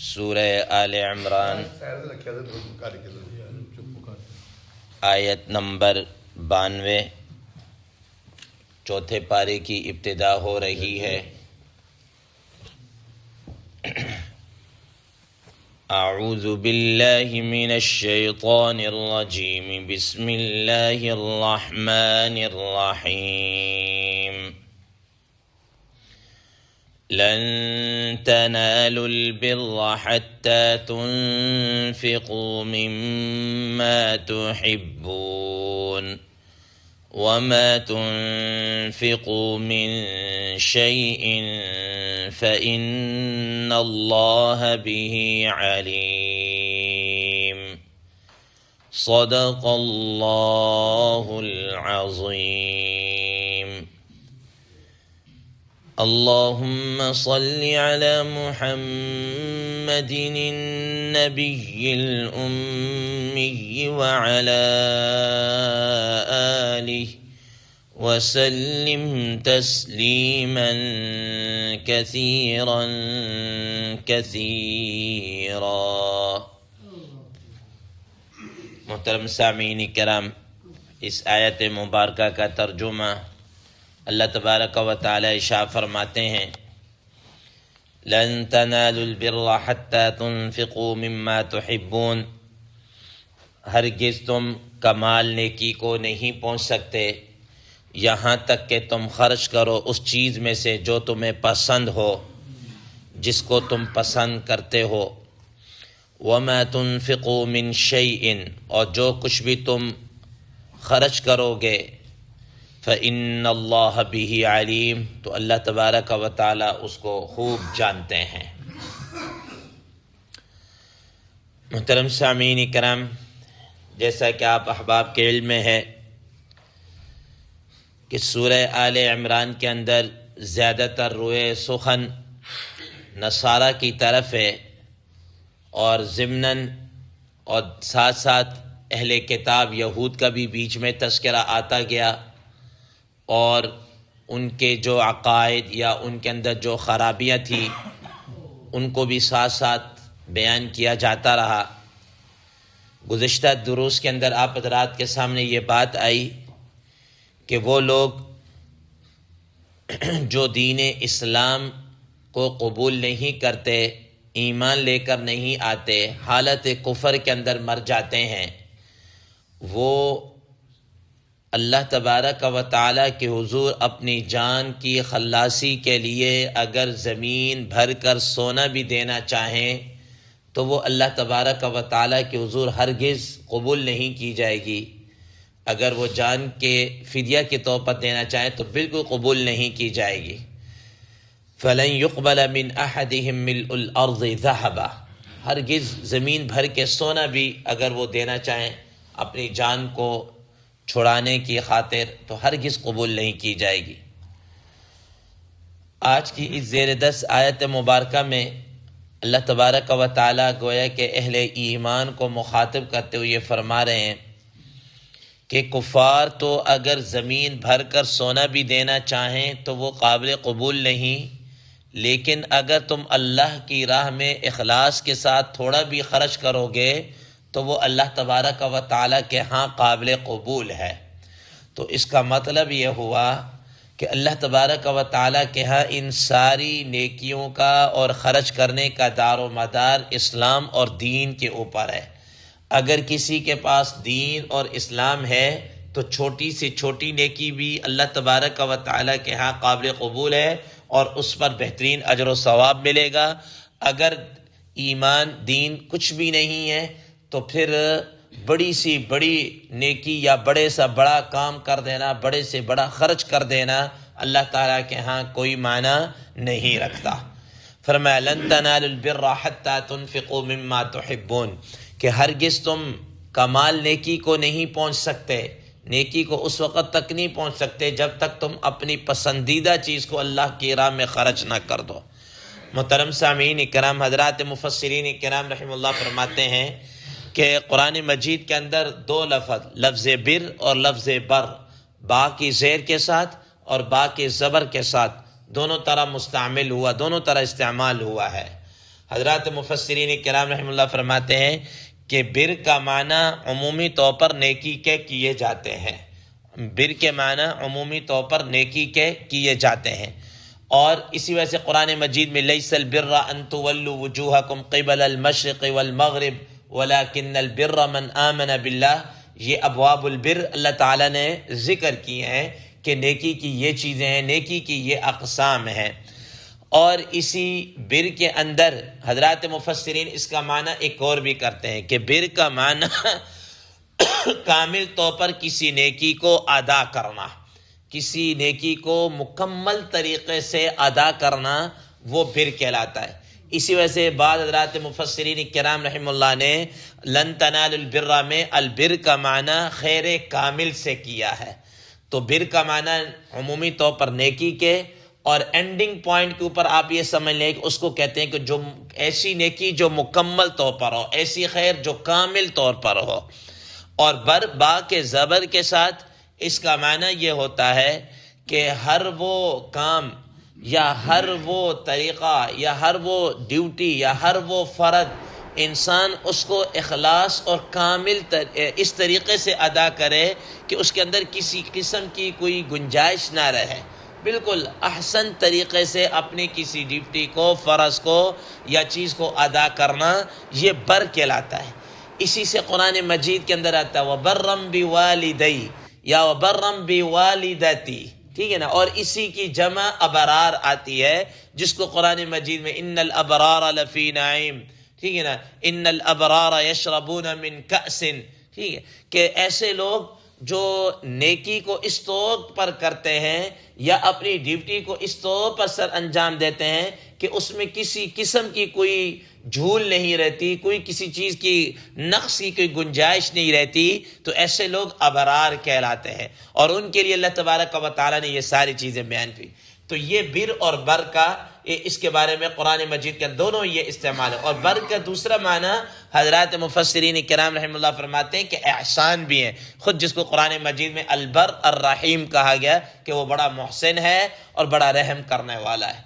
سورہ آل عمران آیت نمبر 92 چوتھے پارے کی ابتدا ہو رہی ہے۔ اعوذ باللہ من الشیطان الرجیم، بسم اللہ الرحمن الرحیم۔ لن تنالوا البر حتى تنفقوا مما تحبون وما تنفقوا من شيء فإن الله به عليم صدق الله العظيم۔ اللهم صل على محمد النبي الأمي وعلى آله وسلم تسليما كثيرا كثيرا۔ محترم سامعین کرام، اس آیت مبارکہ کا ترجمہ اللہ تبارک و تعالی ارشاد فرماتے ہیں، لن تنالوا البر حتى تنفقوا مما تحبون، ہرگز تم کمال نیکی کو نہیں پہنچ سکتے یہاں تک کہ تم خرچ کرو اس چیز میں سے جو تمہیں پسند ہو، جس کو تم پسند کرتے ہو۔ وما تنفقوا من شيء، اور جو کچھ بھی تم خرچ کرو گے، فإن اللہ بہ علیم، تو اللہ تبارک و تعالی اس کو خوب جانتے ہیں۔ محترم سامعین کرام، جیسا کہ آپ احباب کے علم میں ہے کہ سورہ آل عمران کے اندر زیادہ تر روئے سخن نصارہ کی طرف ہے، اور ضمناً اور ساتھ ساتھ اہل کتاب یہود کا بھی بیچ میں تذکرہ آتا گیا، اور ان کے جو عقائد یا ان کے اندر جو خرابیاں تھیں ان کو بھی ساتھ ساتھ بیان کیا جاتا رہا۔ گزشتہ دروس کے اندر آپ حضرات کے سامنے یہ بات آئی کہ وہ لوگ جو دین اسلام کو قبول نہیں کرتے، ایمان لے کر نہیں آتے، حالت کفر کے اندر مر جاتے ہیں، وہ اللہ تبارک و تعالیٰ کے حضور اپنی جان کی خلاصی کے لیے اگر زمین بھر کر سونا بھی دینا چاہیں تو وہ اللہ تبارک و تعالیٰ کے حضور ہرگز قبول نہیں کی جائے گی۔ اگر وہ جان کے فدیہ کے طور پر دینا چاہیں تو بالکل قبول نہیں کی جائے گی۔ فَلَن يُقْبَلَ مِنْ أَحَدِهِمْ مِلْءُ الْأَرْضِ ذَهَبًا، ہرگز زمین بھر کے سونا بھی اگر وہ دینا چاہیں اپنی جان کو چھڑانے کی خاطر تو ہرگز قبول نہیں کی جائے گی۔ آج کی اس زیر دس آیت مبارکہ میں اللہ تبارک و تعالیٰ گویا کہ اہل ایمان کو مخاطب کرتے ہوئے فرما رہے ہیں کہ کفار تو اگر زمین بھر کر سونا بھی دینا چاہیں تو وہ قابل قبول نہیں، لیکن اگر تم اللہ کی راہ میں اخلاص کے ساتھ تھوڑا بھی خرچ کرو گے تو وہ اللہ تبارک و تعالیٰ کے ہاں قابل قبول ہے۔ تو اس کا مطلب یہ ہوا کہ اللہ تبارک و تعالیٰ کے ہاں ان ساری نیکیوں کا اور خرچ کرنے کا دار و مدار اسلام اور دین کے اوپر ہے۔ اگر کسی کے پاس دین اور اسلام ہے تو چھوٹی سے چھوٹی نیکی بھی اللہ تبارک و تعالیٰ کے ہاں قابل قبول ہے اور اس پر بہترین اجر و ثواب ملے گا۔ اگر ایمان دین کچھ بھی نہیں ہے تو پھر بڑی سی بڑی نیکی یا بڑے سا بڑا کام کر دینا، بڑے سے بڑا خرچ کر دینا اللہ تعالیٰ کے ہاں کوئی معنی نہیں رکھتا۔ فرمایا لن تنالوا البر حتى تنفقوا مما تحبون، کہ ہرگز تم کمال نیکی کو نہیں پہنچ سکتے، نیکی کو اس وقت تک نہیں پہنچ سکتے جب تک تم اپنی پسندیدہ چیز کو اللہ کی راہ میں خرچ نہ کر دو۔ محترم سامعین کرام، حضرات مفسرین کرام رحمہ اللہ فرماتے ہیں کہ قرآن مجید کے اندر دو لفظ، لفظ بر اور لفظ بر، با کی زیر کے ساتھ اور با کے زبر کے ساتھ دونوں طرح مستعمل ہوا، دونوں طرح استعمال ہوا ہے۔ حضرات مفسرین کرام رحم اللہ فرماتے ہیں کہ بر کا معنی عمومی طور پر نیکی کے کیے جاتے ہیں، بر کے معنی عمومی طور پر نیکی کے کیے جاتے ہیں، اور اسی وجہ سے قرآن مجید میں لیس البر ان تولوا وجوہکم قبل المشرق والمغرب ولکن البر من آمن باللہ، یہ ابواب البر اللہ تعالیٰ نے ذکر کیے ہیں کہ نیکی کی یہ چیزیں ہیں، نیکی کی یہ اقسام ہیں۔ اور اسی بر کے اندر حضرات مفسرین اس کا معنی ایک اور بھی کرتے ہیں کہ بر کا معنی کامل طور پر کسی نیکی کو ادا کرنا، کسی نیکی کو مکمل طریقے سے ادا کرنا، وہ بر کہلاتا ہے۔ اسی وجہ سے بعض حضرات مفسرین کرام رحم اللہ نے لن تنالوا البر میں البر کا معنی خیر کامل سے کیا ہے۔ تو بر کا معنی عمومی طور پر نیکی کے، اور اینڈنگ پوائنٹ کے اوپر آپ یہ سمجھ لیں کہ اس کو کہتے ہیں کہ جو ایسی نیکی جو مکمل طور پر ہو، ایسی خیر جو کامل طور پر ہو۔ اور با کے زبر کے ساتھ اس کا معنی یہ ہوتا ہے کہ ہر وہ کام یا ہر وہ طریقہ یا ہر وہ ڈیوٹی یا ہر وہ فرض انسان اس کو اخلاص اور کامل اس طریقے سے ادا کرے کہ اس کے اندر کسی قسم کی کوئی گنجائش نہ رہے، بالکل احسن طریقے سے اپنی کسی ڈیوٹی کو، فرض کو یا چیز کو ادا کرنا، یہ بر کہلاتا ہے۔ اسی سے قرآن مجید کے اندر آتا ہے وَبَرًّا بِوَالِدَيَّ یا وَبَرًّا بِوَالِدَتِي، ٹھیک ہے نا، اور اسی کی جمع ابرار آتی ہے جس کو قرآن مجید میں ان الابرار لفی نعیم، ٹھیک ہے نا، ان الابرار یشربون من کأس، ٹھیک ہے، کہ ایسے لوگ جو نیکی کو اس طور پر کرتے ہیں یا اپنی ڈیوٹی کو اس طور پر سر انجام دیتے ہیں کہ اس میں کسی قسم کی کوئی جھول نہیں رہتی، کوئی کسی چیز کی نقص کی کوئی گنجائش نہیں رہتی، تو ایسے لوگ ابرار کہلاتے ہیں، اور ان کے لیے اللہ تبارک و تعالیٰ نے یہ ساری چیزیں بیان کی۔ تو یہ بر اور بر کا اس کے بارے میں قرآن مجید کے دونوں یہ استعمال ہے۔ اور بر کا دوسرا معنی حضرات مفسرین کرام رحم اللہ فرماتے ہیں کہ احسان بھی ہیں، خود جس کو قرآن مجید میں البر الرحیم کہا گیا کہ وہ بڑا محسن ہے اور بڑا رحم کرنے والا ہے۔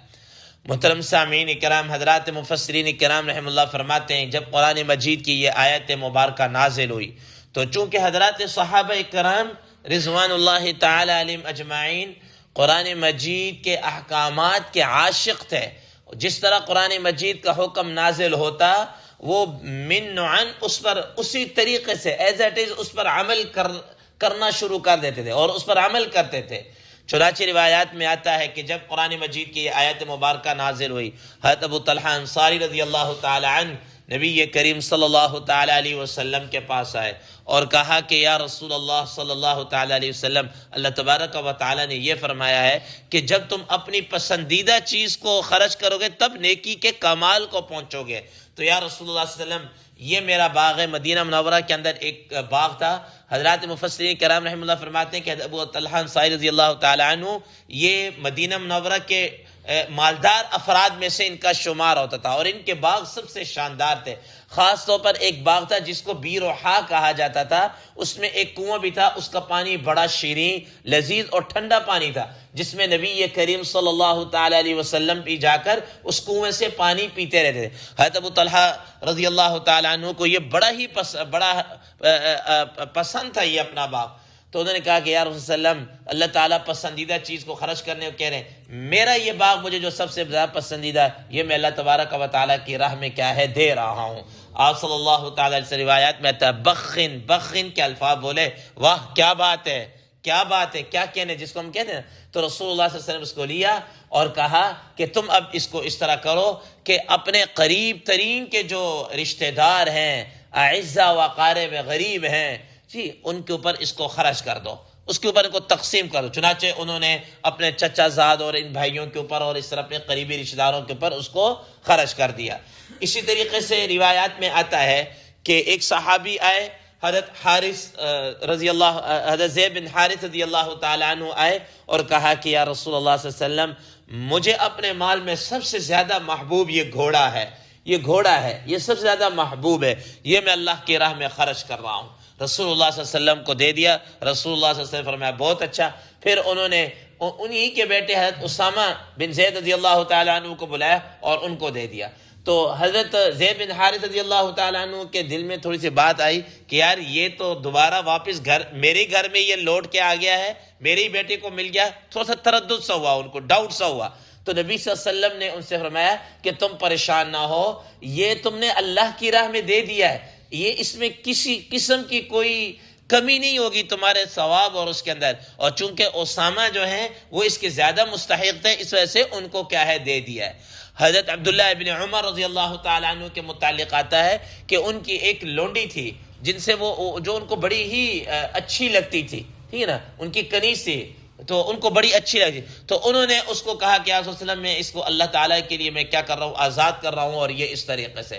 محترم سامعین کرام، حضرات مفسرین کرام رحم اللہ فرماتے ہیں جب قرآن مجید کی یہ آیت مبارکہ نازل ہوئی تو چونکہ حضرات صحابہ کرام رضوان اللہ تعالی علیہم اجمعین قرآن مجید کے احکامات کے عاشق تھے، جس طرح قرآن مجید کا حکم نازل ہوتا وہ منعن اس پر اسی طریقے سے ایز اٹ از اس پر عمل کرنا شروع کر دیتے تھے اور اس پر عمل کرتے تھے۔ چنانچہ روایات میں آتا ہے کہ جب قرآن مجید کی یہ آیت مبارکہ نازل ہوئی، حضرت ابو طلحہ انصاری رضی اللہ تعالی عنہ نبی کریم صلی اللہ تعالی علیہ وسلم کے پاس آئے اور کہا کہ یا رسول اللہ صلی اللہ تعالی علیہ وسلم، اللہ تبارک و تعالی نے یہ فرمایا ہے کہ جب تم اپنی پسندیدہ چیز کو خرچ کرو گے تب نیکی کے کمال کو پہنچو گے۔ تو یا رسول اللہ صلی اللہ علیہ وسلم، یہ میرا باغ ہے۔ مدینہ منورہ کے اندر ایک باغ تھا۔ حضرات مفسرین کرام رحم اللہ فرماتے ہیں کہ ابو طلحہ انصاری رضی اللہ تعالی عنہ یہ مدینہ منورہ کے مالدار افراد میں سے ان کا شمار ہوتا تھا، اور ان کے باغ سب سے شاندار تھے۔ خاص طور پر ایک باغ تھا جس کو بیروحا کہا جاتا تھا، اس میں ایک کنواں بھی تھا، اس کا پانی بڑا شیریں، لذیذ اور ٹھنڈا پانی تھا، جس میں نبی کریم صلی اللہ تعالی علیہ وسلم بھی جا کر اس کنویں سے پانی پیتے رہتے تھے۔ حضرت ابو طلحہ رضی اللہ تعالی عنہ کو یہ بڑا پسند تھا یہ اپنا باغ، تو انہوں نے کہا کہ یا رسول اللہ، اللہ تعالیٰ پسندیدہ چیز کو خرچ کرنے کو کہہ رہے ہیں، میرا یہ باغ مجھے جو سب سے زیادہ پسندیدہ ہے یہ میں اللہ تبارک و تعالیٰ کی راہ میں کیا ہے دے رہا ہوں۔ آپ صلی اللہ تعالیٰ علیہ روایات میں آتا ہے بخن بخن کے الفاظ بولے، واہ کیا بات ہے، کیا بات ہے، کیا کہنے جس کو ہم کہتے ہیں۔ تو رسول اللہ صلی اللہ علیہ وسلم اس کو لیا اور کہا کہ تم اب اس کو اس طرح کرو کہ اپنے قریب ترین کے جو رشتہ دار ہیں، اعزا و اقارب غریب ہیں جی، ان کے اوپر اس کو خرچ کر دو، اس کے اوپر ان کو تقسیم کر دو۔ چنانچہ انہوں نے اپنے چچا زاد اور ان بھائیوں کے اوپر اور اس طرح اپنے قریبی رشتہ داروں کے اوپر اس کو خرچ کر دیا۔ اسی طریقے سے روایات میں آتا ہے کہ ایک صحابی آئے، حضرت زید بن حارث رضی اللہ تعالی عنہ آئے اور کہا کہ یا رسول اللہ صلی اللہ علیہ وسلم، مجھے اپنے مال میں سب سے زیادہ محبوب یہ گھوڑا ہے، یہ گھوڑا ہے، یہ سب سے زیادہ محبوب ہے، یہ میں اللہ کی راہ میں خرچ کر رہا ہوں۔ رسول اللہ صلی اللہ علیہ وسلم کو دے دیا. رسول اللہ صلی اللہ علیہ وسلم نے فرمایا بہت اچھا. پھر انہوں نے انہی کے بیٹے حضرت اسامہ بن زید رضی اللہ تعالیٰ عنہ کو بلایا اور ان کو دے دیا. تو حضرت زید بن حارث رضی اللہ تعالیٰ عنہ کے دل میں تھوڑی سی بات آئی کہ یار یہ تو دوبارہ واپس میرے گھر میں یہ لوٹ کے آ گیا ہے, میرے ہی بیٹے کو مل گیا. تھوڑا سا تردد سا ہوا, ان کو ڈاؤٹ سا ہوا. تو نبی صلی اللہ علیہ وسلم نے ان سے فرمایا کہ تم پریشان نہ ہو, یہ تم نے اللہ کی راہ میں دے دیا ہے, یہ اس میں کسی قسم کی کوئی کمی نہیں ہوگی تمہارے ثواب اور اس کے اندر. اور چونکہ اسامہ جو ہیں وہ اس کے زیادہ مستحق تھے, اس وجہ سے ان کو کیا ہے دے دیا ہے. حضرت عبداللہ ابن عمر رضی اللہ تعالیٰ عنہ کے متعلق آتا ہے کہ ان کی ایک لونڈی تھی جن سے وہ جو ان کو بڑی ہی اچھی لگتی تھی, ٹھیک ہے نا, ان کی کنیز تھی تو ان کو بڑی اچھی لگی. تو انہوں نے اس کو کہا کہ آپ وسلم میں اس کو اللہ تعالیٰ کے لیے میں کیا کر رہا ہوں, آزاد کر رہا ہوں, اور یہ اس طریقے سے.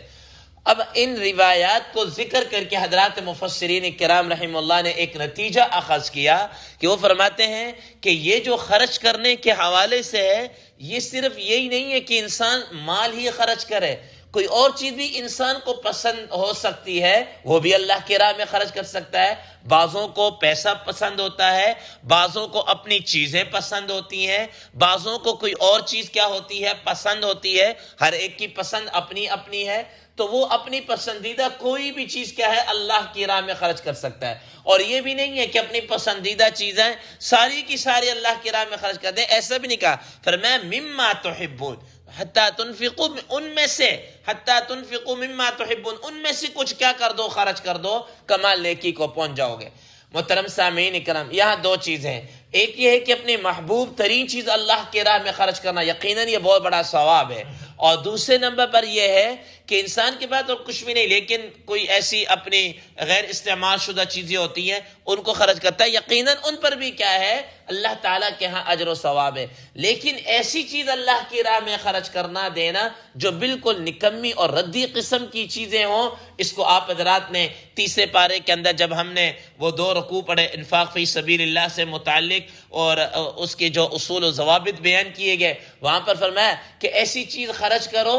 اب ان روایات کو ذکر کر کے حضرات مفسرین کرام رحم اللہ نے ایک نتیجہ اخذ کیا کہ وہ فرماتے ہیں کہ یہ جو خرچ کرنے کے حوالے سے ہے, یہ صرف یہی نہیں ہے کہ انسان مال ہی خرچ کرے, کوئی اور چیز بھی انسان کو پسند ہو سکتی ہے, وہ بھی اللہ کی راہ میں خرچ کر سکتا ہے. بعضوں کو پیسہ پسند ہوتا ہے, بعضوں کو اپنی چیزیں پسند ہوتی ہیں, بعضوں کو کوئی اور چیز کیا ہوتی ہے پسند ہوتی ہے. ہر ایک کی پسند اپنی اپنی ہے, تو وہ اپنی پسندیدہ کوئی بھی چیز کیا ہے اللہ کی راہ میں خرچ کر سکتا ہے. اور یہ بھی نہیں ہے کہ اپنی پسندیدہ چیزیں ساری کی ساری اللہ کی راہ میں خرچ کر دیں, ایسا بھی نہیں کہا. فرمایا مما تحبون حتی تنفقوا, ان میں سے حتی تنفقوا مما تحبون, ان میں سے کچھ کیا کر دو, خرچ کر دو, کمال نیکی کو پہنچ جاؤ گے. محترم سامعین اکرام, یہاں دو چیزیں ہیں. ایک یہ ہے کہ اپنی محبوب ترین چیز اللہ کی راہ میں خرچ کرنا, یقیناً یہ بہت بڑا ثواب ہے. اور دوسرے نمبر پر یہ ہے کہ انسان کے پاس اور کچھ بھی نہیں, لیکن کوئی ایسی اپنی غیر استعمال شدہ چیزیں ہوتی ہیں ان کو خرچ کرتا ہے, یقیناً ان پر بھی کیا ہے اللہ تعالیٰ کے ہاں اجر و ثواب ہے. لیکن ایسی چیز اللہ کی راہ میں خرچ کرنا دینا جو بالکل نکمی اور ردی قسم کی چیزیں ہوں, اس کو آپ حضرات نے تیسرے پارے کے اندر جب ہم نے وہ 2 رکوع پڑھے انفاق فی سبیل اللہ سے متعلق اور اس کے جو اصول و ضوابط بیان کیے گئے, وہاں پر فرمایا کہ ایسی چیز خرچ کرو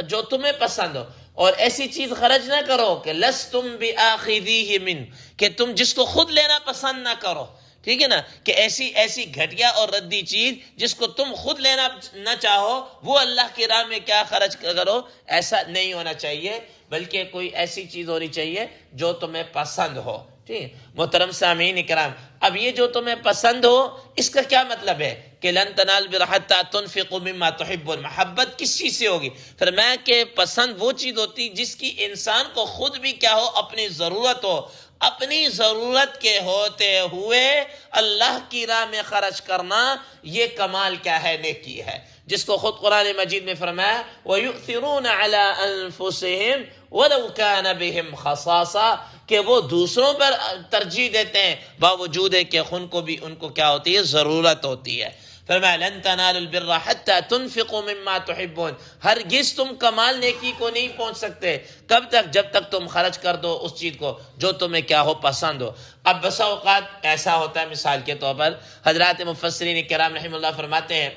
جو تمہیں پسند ہو, اور ایسی چیز خرچ نہ کرو کہ لستم بآخذیہ من, کہ تم جس کو خود لینا پسند نہ کرو. ٹھیک ہے نا, کہ ایسی گھٹیا اور ردی چیز جس کو تم خود لینا نہ چاہو وہ اللہ کی راہ میں کیا خرچ کرو, ایسا نہیں ہونا چاہیے, بلکہ کوئی ایسی چیز ہونی چاہیے جو تمہیں پسند ہو. ٹھیک, محترم سامعین اکرام, اب یہ جو تمہیں پسند ہو اس کا کیا مطلب ہے کہ لن تنالوا البر حتی تنفقوا مما تحبون. محبت کس چیز سے ہوگی؟ فرمایا کہ پسند وہ چیز ہوتی جس کی انسان کو خود بھی کیا ہو, اپنی ضرورت ہو. اپنی ضرورت کے ہوتے ہوئے اللہ کی راہ میں خرچ کرنا, یہ کمال کیا ہے, نیکی ہے, جس کو خود قرآن مجید میں فرمایا وَيُؤْثِرُونَ عَلَىٰ أَنفُسِهِمْ وَلَوْ كَانَ بِهِمْ خَصَاصَةٌ, کہ وہ دوسروں پر ترجیح دیتے ہیں باوجود ہے کہ ان کو بھی ان کو کیا ہوتی ہے, ضرورت ہوتی ہے. فرمایا لن تنالوا البر حتی تنفقوا مما تحبون, ہرگز تم کمال نیکی کو نہیں پہنچ سکتے. کب تک؟ جب تک تم خرچ کر دو اس چیز کو جو تمہیں کیا ہو, پسند ہو. اب بسا اوقات ایسا ہوتا ہے, مثال کے طور پر حضرات مفسرین کرام رحم اللہ فرماتے ہیں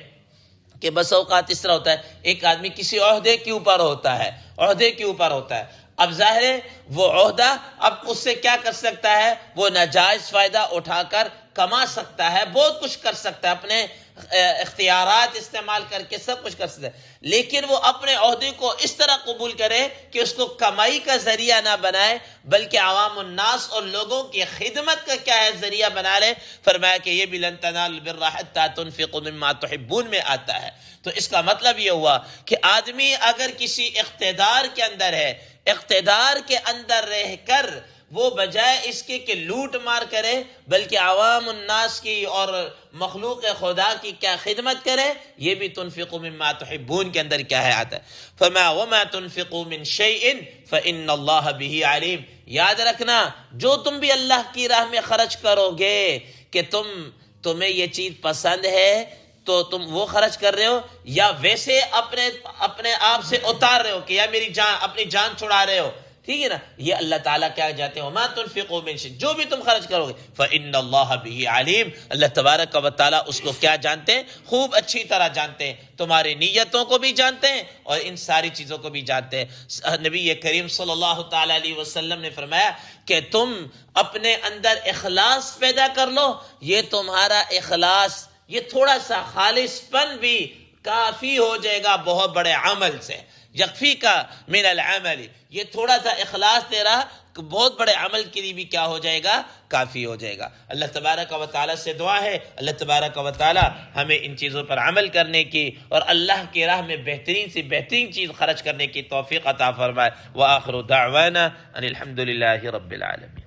کہ بسا اوقات اس طرح ہوتا ہے, ایک آدمی کسی عہدے کے اوپر ہوتا ہے, اب ظاہر ہے وہ عہدہ اب اس سے کیا کر سکتا ہے, وہ ناجائز فائدہ اٹھا کر کما سکتا ہے, بہت کچھ کر سکتا ہے, اپنے اختیارات استعمال کر کے سب کچھ کر سکتا ہے, لیکن وہ اپنے عہدے کو اس طرح قبول کرے کہ اس کو کمائی کا ذریعہ نہ بنائے بلکہ عوام الناس اور لوگوں کی خدمت کا کیا ہے ذریعہ بنا لے. فرمایا کہ یہ بھی لن تنالوا البر حتی تنفقوا مما تحبون میں آتا ہے. تو اس کا مطلب یہ ہوا کہ آدمی اگر کسی اقتدار کے اندر ہے, اقتدار کے اندر رہ کر وہ بجائے اس کے کہ لوٹ مار کرے بلکہ عوام الناس کی اور مخلوق خدا کی کیا خدمت کرے, یہ بھی تنفقوا مما تحبون کے اندر کیا ہے آتا ہے. فرمایا وما تنفقوا من شیء فإن اللہ به علیم. یاد رکھنا جو تم بھی اللہ کی راہ میں خرچ کرو گے کہ تمہیں یہ چیز پسند ہے تو تم وہ خرچ کر رہے ہو, یا ویسے اپنے آپ سے اتار رہے ہو کہ یا میری جان, اپنی جان چھڑا رہے ہو, ٹھیک ہے نا. یہ اللہ تعالیٰ کیا جاتے ہیں وما تنفقوا من شيء، جو بھی تم خرچ کرو گے فإن اللہ به علیم، اللہ تبارک و تعالیٰ اس کو کیا جانتے ہیں، خوب اچھی طرح جانتے ہیں، تمہاری نیتوں کو بھی جانتے ہیں اور ان ساری چیزوں کو بھی جانتے ہیں. نبی کریم صلی اللہ تعالی علیہ وسلم نے فرمایا کہ تم اپنے اندر اخلاص پیدا کر لو، یہ تمہارا اخلاص، یہ تھوڑا سا خالص پن بھی کافی ہو جائے گا بہت بڑے عمل سے. یکفی کا من العمل، یہ تھوڑا سا اخلاص تیرا بہت بڑے عمل کے لیے بھی کیا ہو جائے گا، کافی ہو جائے گا. اللہ تبارک و تعالیٰ سے دعا ہے اللہ تبارک و تعالیٰ ہمیں ان چیزوں پر عمل کرنے کی اور اللہ کی راہ میں بہترین سے بہترین چیز خرچ کرنے کی توفیق عطا فرمائے. وآخر دعوانا ان الحمد للہ رب العالمین.